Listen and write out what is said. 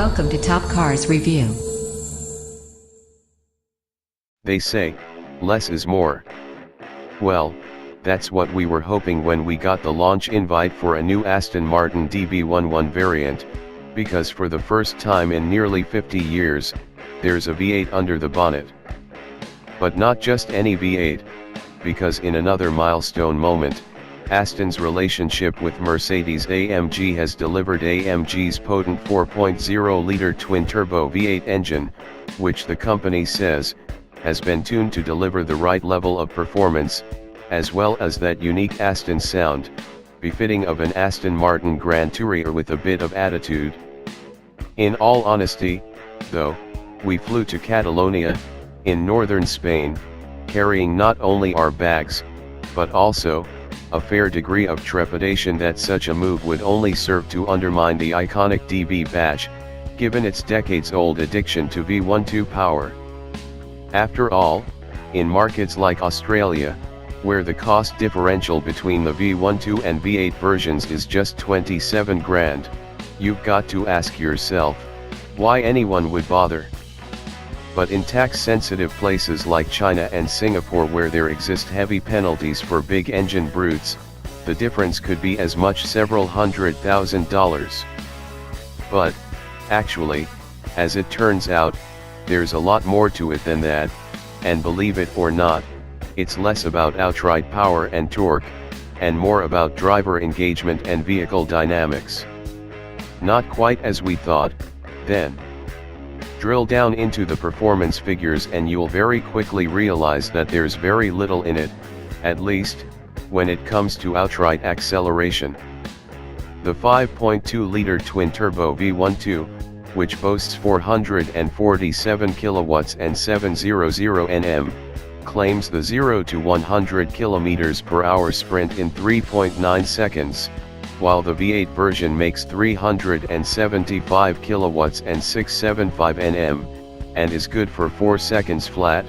Welcome to Top Cars Review. They say, less is more. Well, that's what we were hoping when we got the launch invite for a new Aston Martin DB11 variant, because for the first time in nearly 50 years, there's a V8 under the bonnet. But not just any V8, because in another milestone moment, Aston's relationship with Mercedes-AMG has delivered AMG's potent 4.0-liter twin-turbo V8 engine, which the company says, has been tuned to deliver the right level of performance, as well as that unique Aston sound, befitting of an Aston Martin Grand Tourer with a bit of attitude. In all honesty, though, we flew to Catalonia, in northern Spain, carrying not only our bags, but also, a fair degree of trepidation that such a move would only serve to undermine the iconic DB badge, given its decades-old addiction to V12 power. After all, in markets like Australia, where the cost differential between the V12 and V8 versions is just 27 grand, you've got to ask yourself, why anyone would bother? But in tax-sensitive places like China and Singapore, where there exist heavy penalties for big engine brutes, the difference could be as much several $100,000. But, actually, as it turns out, there's a lot more to it than that, and believe it or not, it's less about outright power and torque, and more about driver engagement and vehicle dynamics. Not quite as we thought, then. Drill down into the performance figures and you'll very quickly realize that there's very little in it, at least, when it comes to outright acceleration. The 5.2-liter twin-turbo V12, which boasts 447 kilowatts and 700 Nm, claims the 0 to 100 km/h sprint in 3.9 seconds, while the V8 version makes 375 kilowatts and 675 Nm, and is good for 4 seconds flat.